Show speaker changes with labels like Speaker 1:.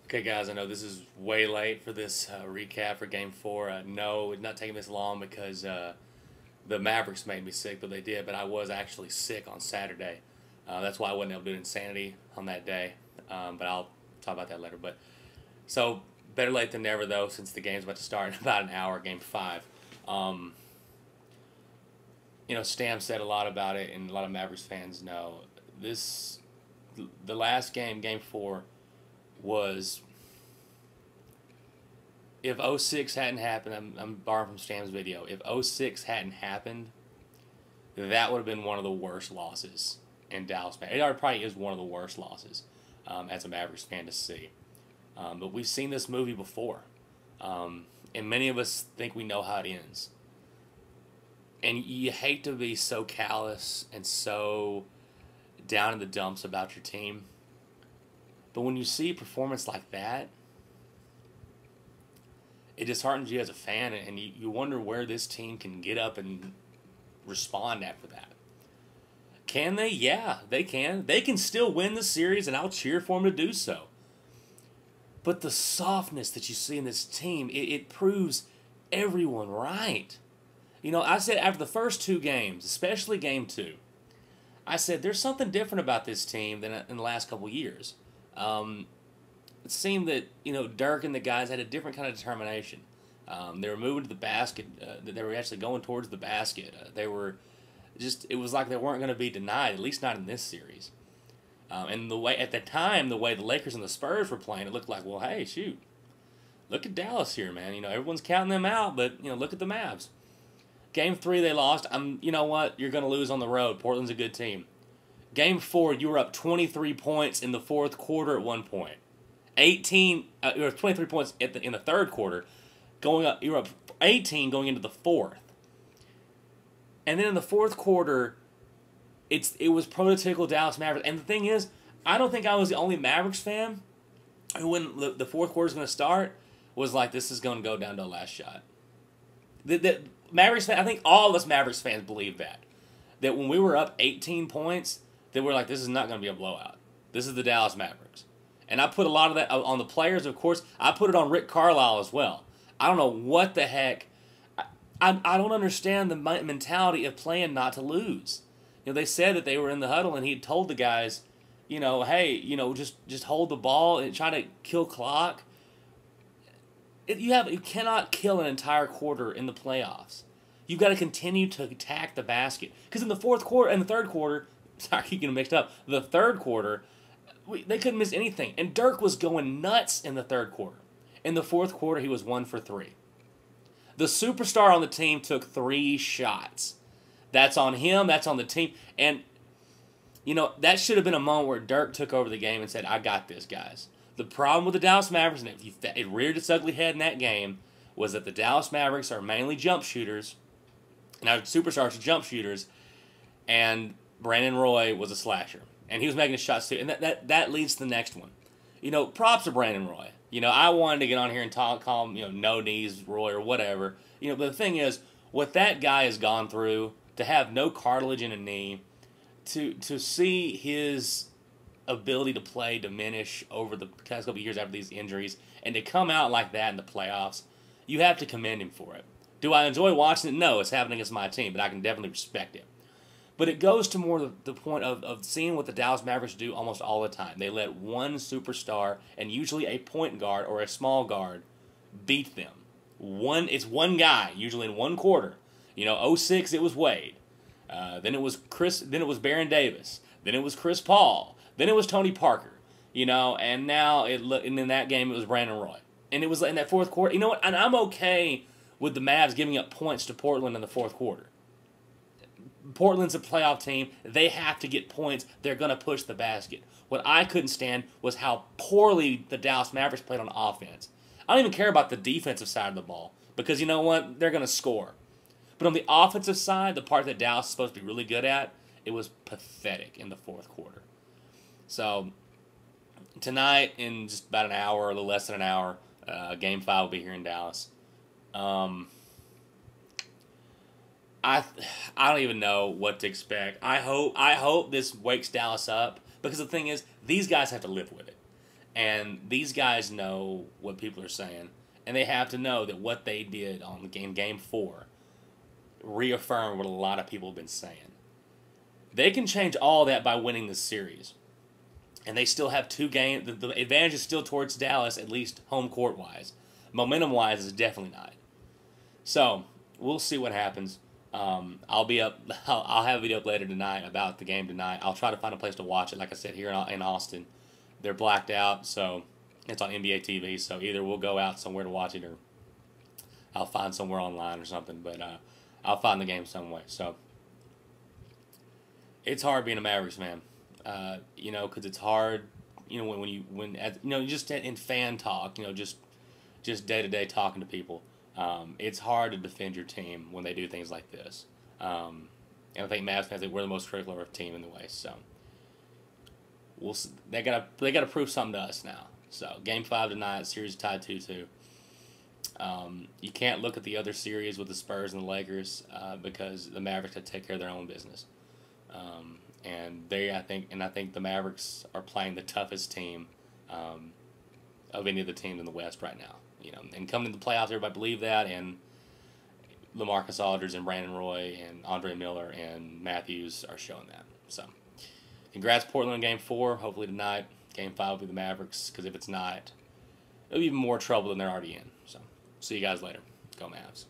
Speaker 1: Okay, guys, I know this is way late for this recap for Game 4. No, it's not taking this long because the Mavericks made me sick, but they did. But I was actually sick on Saturday. That's why I wasn't able to do Insanity on that day. But I'll talk about that later. But so, better late than never, though, since the game's about to start in about an hour, Game 5. Stam said a lot about it, and a lot of Mavericks fans know. The last game, Game 4, was, if 06 hadn't happened, I'm borrowing from Stam's video, if 06 hadn't happened, that would have been one of the worst losses in Dallas. It probably is one of the worst losses as a Mavericks fan to see. But we've seen this movie before, and many of us think we know how it ends. And you hate to be so callous and so down in the dumps about your team. But when you see a performance like that, it disheartens you as a fan, and you wonder where this team can get up and respond after that. Can they? Yeah, they can. They can still win the series, and I'll cheer for them to do so. But the softness that you see in this team, it proves everyone right. I said after the first two games, especially Game 2, I said there's something different about this team than in the last couple years. It seemed that Dirk and the guys had a different kind of determination. They were moving to the basket. They were actually going towards the basket. It was like they weren't going to be denied, at least not in this series. And at the time, the way the Lakers and the Spurs were playing, it looked like, well, hey, shoot, look at Dallas here, man. Everyone's counting them out, but look at the Mavs. Game 3, they lost. You know what? You're going to lose on the road. Portland's a good team. Game 4, you were up 23 points in the fourth quarter at one point. You were 23 points in the third quarter. You were up 18 going into the fourth. And then in the fourth quarter, it was prototypical Dallas Mavericks. And the thing is, I don't think I was the only Mavericks fan who, when the fourth quarter is going to start, was like, this is going to go down to a last shot. The Mavericks fan, I think all of us Mavericks fans believe that. That when we were up 18 points, that we're like, this is not going to be a blowout. This is the Dallas Mavericks. And I put a lot of that on the players, of course. I put it on Rick Carlisle as well. I don't know what the heck. I don't understand the mentality of playing not to lose. They said that they were in the huddle and he had told the guys, hey, just hold the ball and try to kill clock. You cannot kill an entire quarter in the playoffs. You've got to continue to attack the basket. Because in the fourth quarter and the third quarter, sorry, I keep getting mixed up. The third quarter, they couldn't miss anything. And Dirk was going nuts in the third quarter. In the fourth quarter, he was 1 for 3. The superstar on the team took 3 shots. That's on him. That's on the team. And, that should have been a moment where Dirk took over the game and said, I got this, guys. The problem with the Dallas Mavericks, and it reared its ugly head in that game, was that the Dallas Mavericks are mainly jump shooters. And our superstars are jump shooters. And Brandon Roy was a slasher. And he was making his shots too. And that leads to the next one. Props to Brandon Roy. I wanted to get on here and call him, no knees Roy or whatever. But the thing is, what that guy has gone through, to have no cartilage in a knee, to see his ability to play diminish over the past couple of years after these injuries, and to come out like that in the playoffs, you have to commend him for it. Do I enjoy watching it? No, it's happening against my team, but I can definitely respect it. But it goes to more the point of seeing what the Dallas Mavericks do almost all the time. They let one superstar, and usually a point guard or a small guard, beat them. It's one guy, usually in one quarter. 06, it was Wade. Then it was Baron Davis. Then it was Chris Paul. Then it was Tony Parker. And now and in that game it was Brandon Roy. And it was in that fourth quarter. You know what? And I'm okay with the Mavs giving up points to Portland in the fourth quarter. Portland's a playoff team. They have to get points. They're going to push the basket. What I couldn't stand was how poorly the Dallas Mavericks played on offense. I don't even care about the defensive side of the ball because you know what? They're going to score. But on the offensive side, the part that Dallas is supposed to be really good at, it was pathetic in the fourth quarter. So tonight, in just about an hour, or a little less than an hour, Game 5 will be here in Dallas. I don't even know what to expect. I hope this wakes Dallas up, because the thing is, these guys have to live with it. And these guys know what people are saying, and they have to know that what they did on the game 4 reaffirmed what a lot of people have been saying. They can change all that by winning this series. And they still have 2 games. The advantage is still towards Dallas, at least home court wise. Momentum wise is definitely not. So we'll see what happens. I'll be up. I'll have a video up later tonight about the game tonight. I'll try to find a place to watch it. Like I said, here in Austin, they're blacked out, so it's on NBA TV. So either we'll go out somewhere to watch it, or I'll find somewhere online or something. But I'll find the game some way. So it's hard being a Mavericks fan. Because it's hard, just in fan talk, just day to day talking to people. It's hard to defend your team when they do things like this. And I think Mavs fans, we're the most critical of our team in the West. So they gotta prove something to us now. So Game 5 tonight, series tied 2-2. You can't look at the other series with the Spurs and the Lakers because the Mavericks have to take care of their own business. I think the Mavericks are playing the toughest team of any of the teams in the West right now. And coming to the playoffs, everybody believed that, and LaMarcus Aldridge and Brandon Roy and Andre Miller and Matthews are showing that. So, congrats Portland in Game 4. Hopefully tonight, Game 5 will be the Mavericks, because if it's not, it'll be even more trouble than they're already in. So, see you guys later. Go Mavs.